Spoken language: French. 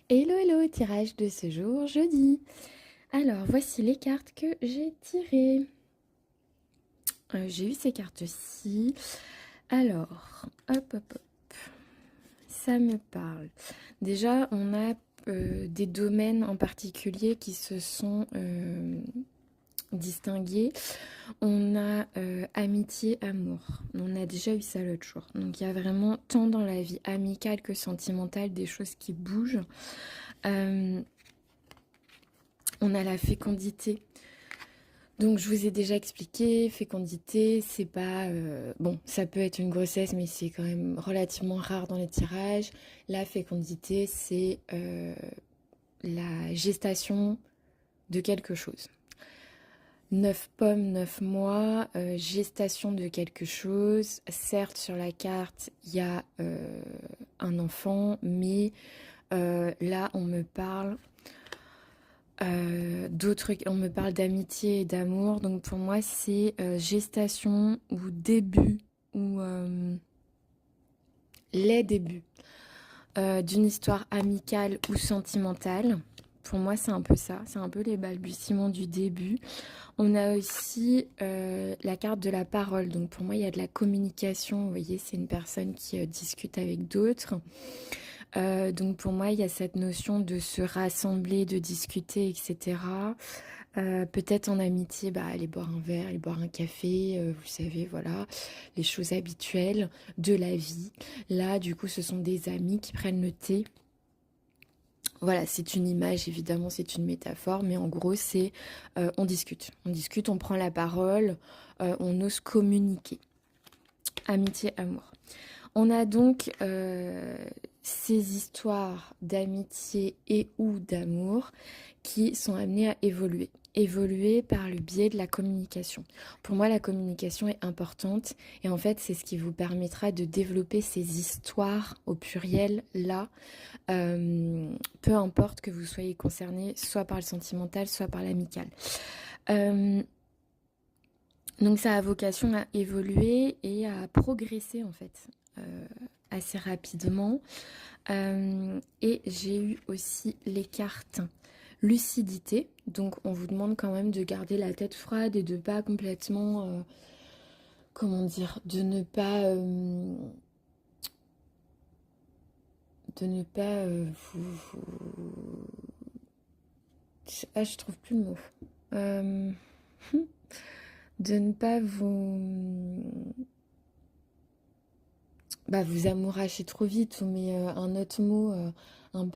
Hello, hello, tirage de ce jour, jeudi. Alors, voici les cartes que j'ai tirées. J'ai eu ces cartes-ci. Alors, hop, hop, hop, ça me parle. Déjà, on a des domaines en particulier qui se sont distingués. On a amitié, amour. On a déjà eu ça l'autre jour. Donc, il y a vraiment tant dans la vie amicale que sentimentale des choses qui bougent. On a la fécondité. Donc je vous ai déjà expliqué, fécondité, c'est pas... bon, ça peut être une grossesse, mais c'est quand même relativement rare dans les tirages. La fécondité, c'est la gestation de quelque chose. 9 pommes, 9 mois, gestation de quelque chose. Certes, sur la carte, il y a un enfant, mais là, on me parle on me parle d'amitié et d'amour, donc pour moi c'est gestation ou début ou les débuts d'une histoire amicale ou sentimentale. Pour moi c'est un peu ça, c'est un peu les balbutiements du début. On a aussi la carte de la parole, donc pour moi il y a de la communication, vous voyez c'est une personne qui discute avec d'autres. Donc pour moi, il y a cette notion de se rassembler, de discuter, etc. Peut-être en amitié, bah, aller boire un verre, aller boire un café, vous savez, voilà, les choses habituelles de la vie. Là, du coup, ce sont des amis qui prennent le thé. Voilà, c'est une image, évidemment, c'est une métaphore, mais en gros, c'est on discute, on prend la parole, on ose communiquer. Amitié, amour. On a donc ces histoires d'amitié et ou d'amour qui sont amenées à évoluer. Évoluer par le biais de la communication. Pour moi, la communication est importante et en fait, c'est ce qui vous permettra de développer ces histoires au pluriel là, peu importe que vous soyez concerné soit par le sentimental, soit par l'amical. Euh, donc ça a vocation à évoluer et à progresser en fait assez rapidement. Et j'ai eu aussi les cartes lucidité. Donc on vous demande quand même de garder la tête froide et de pas complètement, comment dire, de ne pas ah, je trouve plus le mot. Euh, de ne pas vous amouracher trop vite, mais un autre mot.